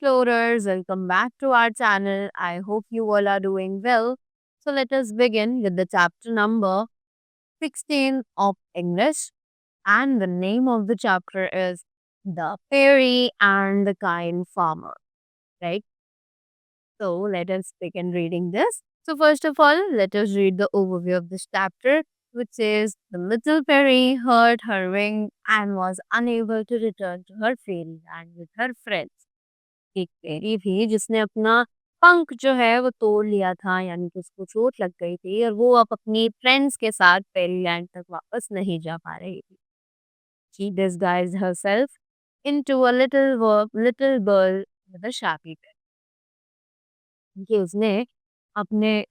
explorers, welcome back to our channel. I hope you all are doing well. So, let us begin with the chapter number 16 of English. And the name of the chapter is The Fairy and the Kind Farmer, right? So, let us begin reading this. So, first of all, let us read the overview of this chapter, which says the little fairy hurt her wing and was unable to return to her fairyland with her friends. एक फेरी थी जिसने अपना पंख जो है वो तोड़ लिया था, यानी कि उसको चोट लग गई थी और वो अब अपनी फ्रेंड्स के साथ फेरीलैंड तक वापस नहीं जा पा रही थी। She disguised herself into a little girl with a shabby pet. कि उसने अपने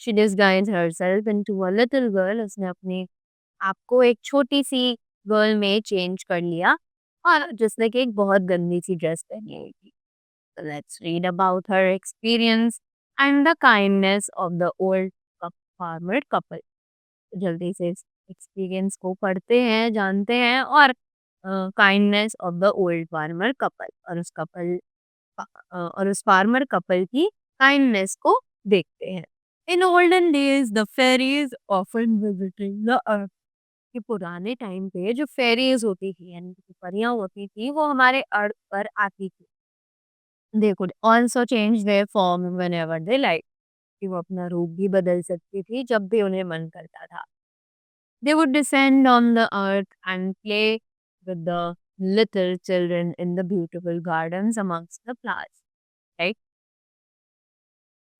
she disguised herself into a little girl, उसने अपने आप को एक छोटी सी गर्ल में चेंज कर लिया और जिसने कि एक बहुत गंदी सी ड्रेस पहनी हुई थी। So let's read about her experience and the kindness of the old farmer couple. तो जल्दी से इस एक्सपीरियंस को पढ़ते हैं, जानते हैं और kindness of the old farmer couple और उस फार्मर कपल की काइंडनेस को देखते हैं। In olden days the fairies often visiting the earth. कि पुराने टाइम पे जो फेरीज होती थी यानी कि परियां होती थी वो हमारे अर्थ पर आती थी। They could also change their form whenever they liked. कि वो अपना रूप भी बदल सकती थी जब भी उन्हें मन करता था। They would descend on the earth and play with the little children in the beautiful gardens amongst the flowers. Right?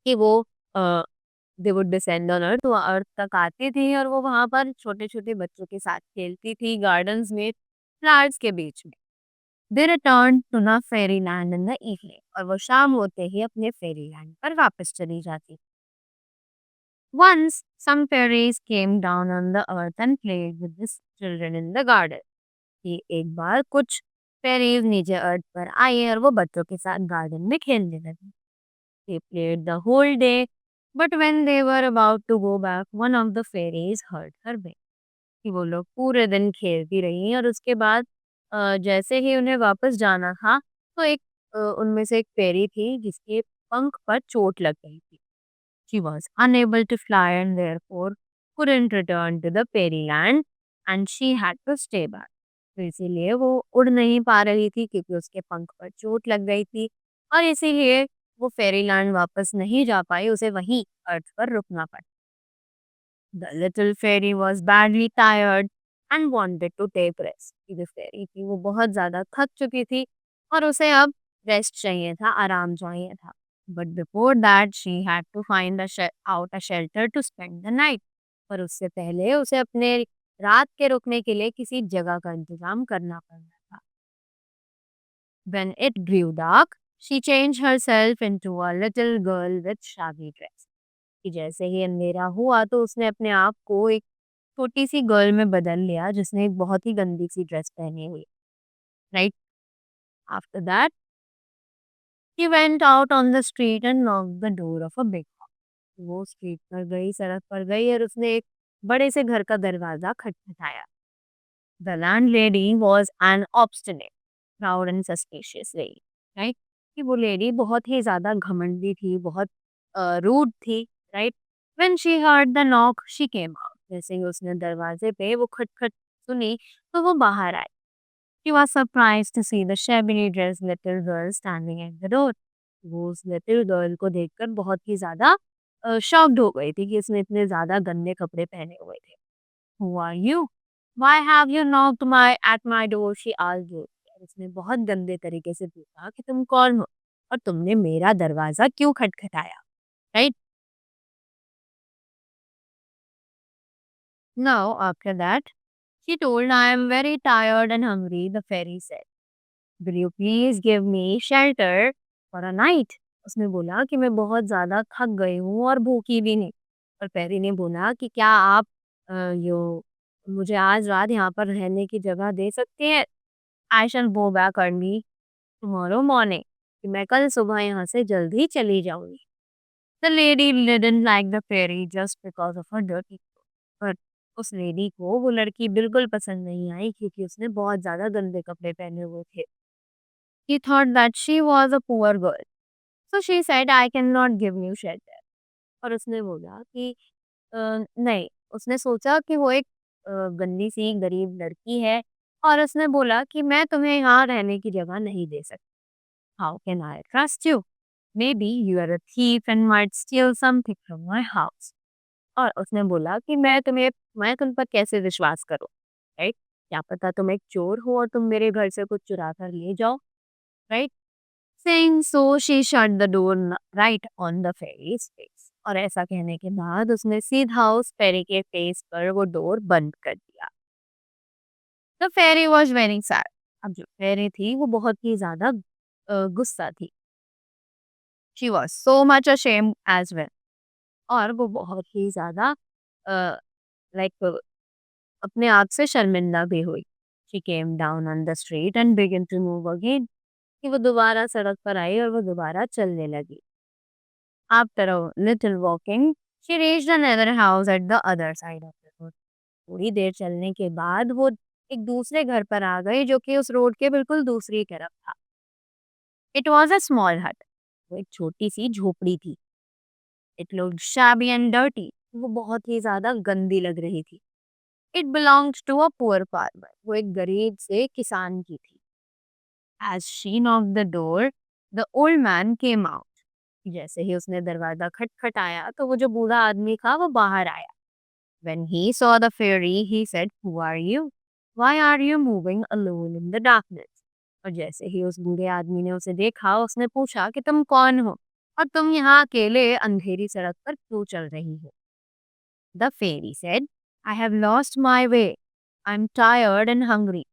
कि वो they would descend on earth, वो अर्थ तक आती थी और वो वहां पर छोटे छोटे बच्चों के साथ खेलती थी गार्डन्स में फ्लावर्स के बीच में। They returned to the fairyland in the evening और वो शाम होते ही अपने फेरीलैंड पर वापस चली जाती। Once some fairies came down on the earth and played with the children in the garden। कि एक बार कुछ फेरीज नीचे अर्थ पर आई और वो बच्चों के साथ गार्डन में खेलने लगी। They played the whole day, but when they were about to go back, one of the fairies hurt her wing। कि वो लोग पूरे दिन खेलती रही और उसके बाद जैसे ही उन्हें वापस जाना था तो एक उनमें से एक फेरी थी जिसके पंख पर चोट लग गई थी। She was unable to fly and therefore couldn't return to the fairyland and she had to stay back। तो इसीलिए वो उड़ नहीं पा रही थी क्योंकि उसके पंख पर चोट लग गई थी और इसीलिए वो फेरीलैंड वापस नहीं जा पाई, उसे वहीं अर्थ पर रुकना पड़ा। The little fairy was badly tired and wanted to take rest। कि जो फेरी थी वो बहुत ज्यादा थक चुकी थी और उसे अब रेस्ट चाहिए था, आराम चाहिए था। But before that she had to find out a shelter to spend the night। पर उससे पहले उसे अपने रात के रुकने के लिए किसी जगह का इंतजाम करना पड़ना था। When it grew dark, she changed herself into a little girl with shabby dress। कि जैसे ही अंधेरा हुआ तो उसने अपने आप को एक छोटी सी गर्ल में बदल लिया जिसने एक बहुत ही गंदी सी ड्रेस पहनी हुई। Right after that she went out on the street and knocked the door of a big house. वो स्ट्रीट पर गई, सड़क पर गई और उसने एक बड़े से घर का दरवाजा खटखटाया। The landlady was an obstinate proud and suspicious lady. Right कि वो लेडी बहुत ही ज्यादा घमंडी थी, बहुत रूड थी। Right when she heard the knock she came out. जैसे ही उसने दरवाजे पे वो खटखट सुनी तो वो बाहर आई। She was surprised to see the shabbily dressed little girl standing at the door। वो उस लिटिल गर्ल को देखकर बहुत ही ज्यादा शॉक्ड हो गई थी कि इसने इतने ज्यादा गंदे कपड़े पहने हुए थे। Who are you? Why have you knocked at my door? She asked her। उसने बहुत गंदे तरीके से पूछा कि तुम कौन हो और तुमने मेरा दरवाजा क्यों खटखटाया। Right now after that she told I am very tired and hungry. The fairy said will you please give me shelter for a night. उसने बोला कि मैं बहुत ज्यादा थक गई हूँ और भूखी भी नहीं। और फेरी ने बोला कि क्या आप यो मुझे आज रात यहाँ पर रहने की जगह दे सकते हैं। I shall go back early tomorrow morning. कि मैं कल सुबह यहाँ से जल्दी चली जाऊंगी। The lady didn't like the fairy just because of her dirty. पर उस लेडी को वो लड़की बिल्कुल पसंद नहीं आई क्योंकि उसने बहुत ज्यादा गंदे कपड़े पहने हुए थे। He thought that she was a poor girl. So she said, I cannot give you shelter. और उसने बोला कि नहीं, उसने सोचा कि वो एक गंदी सी गरीब लड़की है और उसने बोला कि मैं तुम्हें यहाँ रहने की जगह नहीं दे सकती। How can I trust you? Maybe you are a thief and might steal something from my house. और उसने बोला कि मैं तुम पर कैसे विश्वास करूँ, राइट? क्या पता तुम एक चोर हो और तुम मेरे घर से कुछ चुरा कर ले जाओ, right? Saying so, she shut the door right on the fairy's face. और ऐसा कहने के बाद उसने सीधा उस फेरी के फेस पर वो डोर बंद कर दिया। The fairy was very sad. अब जो फेरी थी वो बहुत ही ज्यादा गुस्सा थी। She was so much ashamed as well. और वो बहुत ही ज्यादा लाइक अपने आप से शर्मिंदा भी हुई। She came down on the street and began to move again. कि वो दोबारा सड़क पर आई और वो दोबारा चलने लगी। After a little walking, she reached another house at the other side of the road. थोड़ी देर चलने के बाद वो एक दूसरे घर पर आ गई जो कि उस रोड के बिल्कुल दूसरी तरफ था। It was a small hut. वो एक छोटी सी झोपड़ी थी। It looked shabby and dirty. वो बहुत ही ज्यादा गंदी लग रही थी। It belonged to a poor farmer. वो एक गरीब से किसान की थी। As she knocked the door, the old man came out. जैसे ही उसने दरवाजा खटखटाया तो वो जो बूढ़ा आदमी था वो बाहर आया। When he saw the fairy, he said, "Who are you? Why are you moving alone in the darkness?" और जैसे ही उस बूढ़े आदमी ने उसे देखा, उसने पूछा कि तुम कौन हो और तुम यहाँ अकेले अंधेरी सड़क पर क्यों चल रही हो? The fairy said, "I have lost my way. I'm tired and hungry."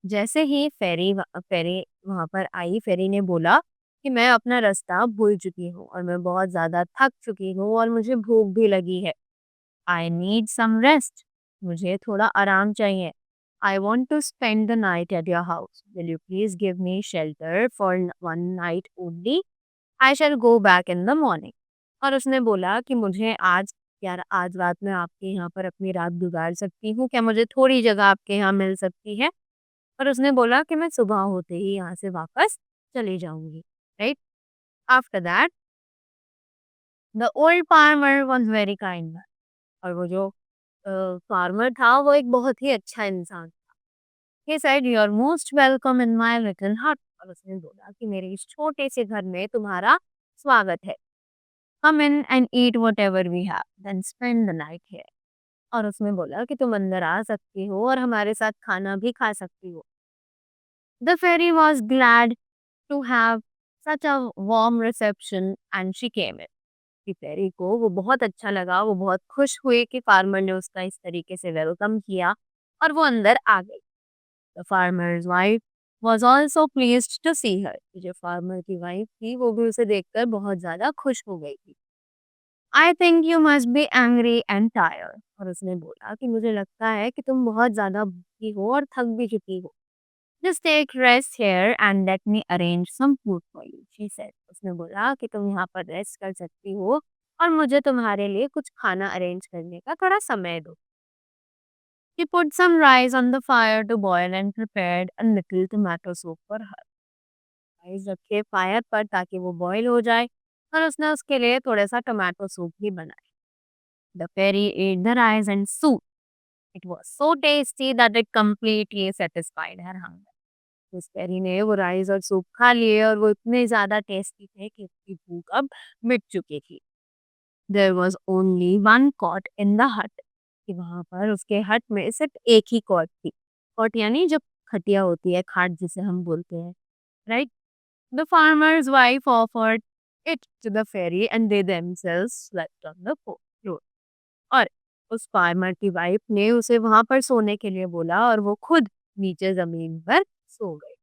जैसे ही फेरी वहां पर आई, फेरी ने बोला कि मैं अपना रास्ता भूल चुकी हूँ और मैं बहुत ज्यादा थक चुकी हूँ और मुझे भूख भी लगी है। I need some rest. मुझे थोड़ा आराम चाहिए। I want to spend the night at your house. Will you please give me shelter for one night only? I shall go back in the morning. और उसने बोला कि मुझे आज रात में आपके यहाँ पर अपनी रात गुजार सकती हूँ क्या? मुझे थोड़ी जगह आपके यहाँ मिल सकती है? और उसने बोला कि मैं सुबह होते ही यहाँ से वापस चली जाऊंगी, right? After that the old farmer was very kind. और वो जो फार्मर था वो एक बहुत ही अच्छा इंसान था। He said, you are most welcome in my little hut. और उसने बोला कि मेरे इस छोटे से घर में तुम्हारा स्वागत है। Come in and eat whatever we have, then spend the night here. और उसने बोला कि तुम अंदर आ सकती हो और हमारे साथ खाना भी खा सकती हो। The fairy was glad to have such a warm reception and she came in. कि फेरी को वो बहुत अच्छा लगा, वो बहुत खुश हुई कि फार्मर ने उसका इस तरीके से वेलकम किया और वो अंदर आ गई। The farmer's wife was also pleased to see her. जो फार्मर की वाइफ थी वो भी उसे देखकर बहुत ज्यादा खुश हो गई थी। I think you must be angry and tired. और उसने बोला कि मुझे लगता है कि तुम बहुत ज्यादा भूखी हो और थक भी चुकी हो। Just take rest here and let me arrange some food for you, she said. उसने बोला कि तुम यहाँ पर रेस्ट कर सकती हो और मुझे तुम्हारे लिए कुछ खाना अरेंज करने का थोड़ा समय दो। He put some rice on the fire to boil and prepared a little tomato soup for her. Rice रखे फायर पर ताकि वो बॉईल हो जाए और उसने उसके लिए थोड़ा सा टोमेटो सूप भी बनाया। The fairy ate the rice and soup. It was so tasty that it completely satisfied her hunger. Miss Perry ने वो राइस और सूप खा लिए और वो इतने ज़्यादा टेस्टी थे कि उसकी भूख अब मिट चुकी थी। There was only one cot in the hut. कि वहाँ पर उसके हट में सिर्फ एक ही कॉट थी। कॉट यानी जो खटिया होती है, खाट जिसे हम बोलते हैं, right? The farmer's wife offered it to the fairy and they themselves slept on the floor. और उस फार्मर की वाइफ ने उसे वहाँ पर सोने के लिए बोला और वो खुद नीचे ज़मीन पर सो गई।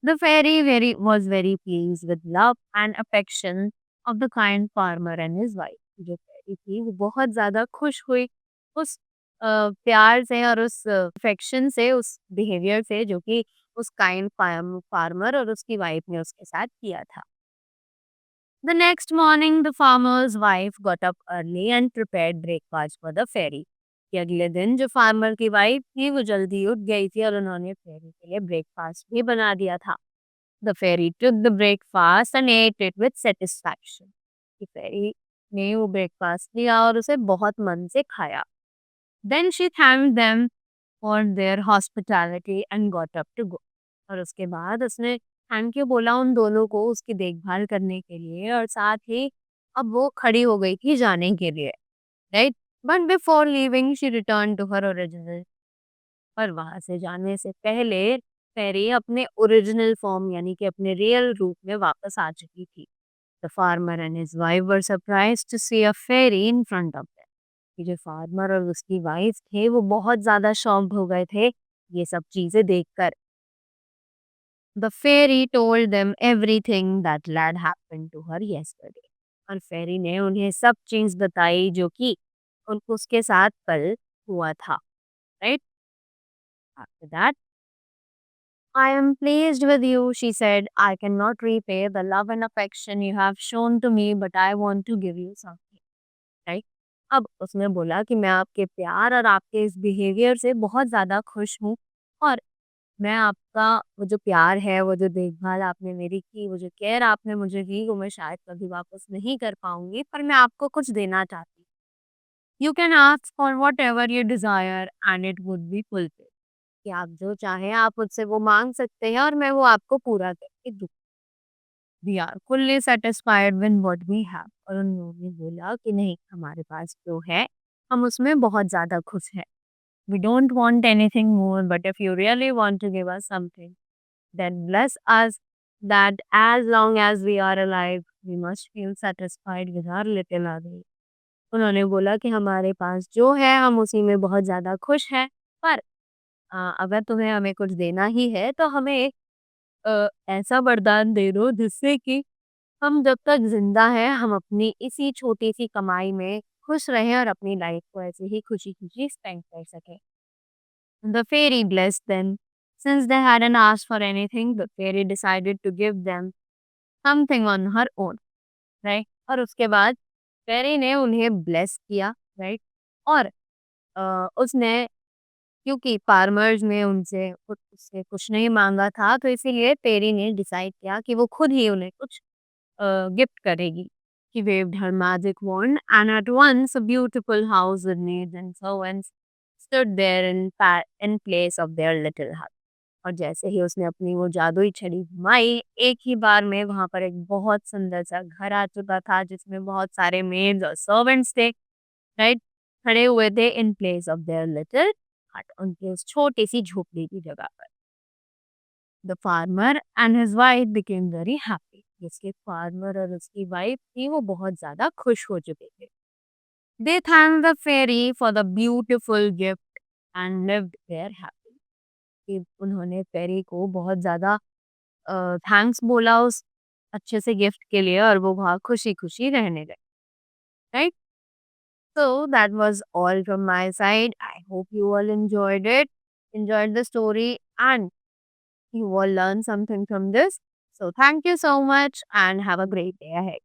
The fairy was very pleased with love and affection of the kind farmer and his wife. जो fairy थी वो बहुत ज़्यादा खुश हुई उस प्यार से और उस अफेक्शन से, उस बिहेवियर से जो कि उस काइंड फार्मर और उसकी वाइफ ने उसके साथ किया था। The next morning, the farmer's wife got up early and prepared breakfast for the fairy. कि अगले दिन जो फार्मर की वाइफ थी वो जल्दी उठ गई थी और उन्होंने फेरी के लिए ब्रेकफास्ट भी बना दिया था। The fairy took the breakfast and ate it with satisfaction. कि फेरी ने वो ब्रेकफास्ट लिया और उसे बहुत मन से खाया। Then she thanked them for their hospitality and got up to go. और उसके बाद उसने थैंक यू बोला उन दोनों को उसकी देखभाल करने के लिए, और साथ ही अब वो खड़ी हो गई थी जाने के लिए, right. But before leaving she return to her original. पर वहां से जाने से पहले फेरी अपने ओरिजिनल फॉर्म यानी कि अपने रियल रूप में वापस आ चुकी थी। The farmer and his wife were surprised to see a fairy in front of them. कि जो फार्मर और उसकी वाइफ थे वो बहुत ज्यादा शॉक्ड हो गए थे ये सब चीजें देखकर। The fairy told them everything that had happened to her yesterday. और फेरी ने उन्हें सब चीज बताई जो कि उनको उसके साथ कल हुआ था, right. After that, I am pleased with you, she said. I cannot repay the love and affection you have shown to me, but I want to give you something. Right. अब उसने बोला कि मैं आपके प्यार और आपके इस बिहेवियर से बहुत ज़्यादा खुश हूँ, और मैं आपका वो जो प्यार है, वो जो देखभाल आपने मेरी की, वो जो केयर आपने मुझे दी, वो मैं शायद कभी वापस नहीं कर पाऊंगी, पर मैं आपको कुछ देना चाहती हूँ। You can ask for what ever you desire and it would be fulfil. कि आप जो चाहें आप मुझसे वो मांग सकते हैं और मैं वो आपको पूरा करके दूँ। We are fully satisfied with what we have. और उन लोगों ने बोला कि नहीं, हमारे पास जो है हम उसमें बहुत ज़्यादा खुश हैं। We don't want anything more, but if you really want to give us something then bless us that as long as we are alive we must feel satisfied with our little earning. उन्होंने बोला कि हमारे पास जो है हम उसी में बहुत ज़्यादा खुश हैं, पर अगर तुम्हें हमें कुछ देना ही है तो हमें एक ऐसा वरदान दे दो जिससे कि हम जब तक जिंदा हैं हम अपनी इसी छोटी सी कमाई में खुश रहें और अपनी लाइफ को ऐसे ही खुशी खुशी स्पेंड कर सकें। The fairy blessed them. Since they hadn't asked for anything, the fairy decided to give them something on her own, right? और उसके बाद फेरी ने उन्हें ब्लेस किया, राइट। और उसने, क्योंकि फार्मर्स ने उनसे उससे कुछ नहीं मांगा था, तो इसीलिए पेरी ने डिसाइड किया कि वो खुद ही उन्हें कुछ गिफ्ट करेगी। He waved her magic wand, and at once a beautiful house with maids and servants stood there in place of their little hut. और जैसे ही उसने अपनी वो जादुई छड़ी घुमाई, एक ही बार में वहां पर एक बहुत सुंदर सा घर आ चुका था जिसमें बहुत सारे मेड्स और सर्वेंट्स थे, राइट, खड़े हुए थे in place of their little हट, उनकी उस छोटी सी झोपड़ी की जगह पर। The farmer and his wife became very happy. जिसके फार्मर और उसकी वाइफ थी वो बहुत ज्यादा खुश हो चुके थे। They thank the fairy for the beautiful gift and lived there happy. कि उन्होंने फेरी को बहुत ज्यादा थैंक्स बोला उस अच्छे से गिफ्ट के लिए, और वो वहाँ खुशी खुशी रहने गए, right. So that was all from my side. I hope you all enjoyed the story, and you all learned something from this. So thank you so much and have a great day ahead.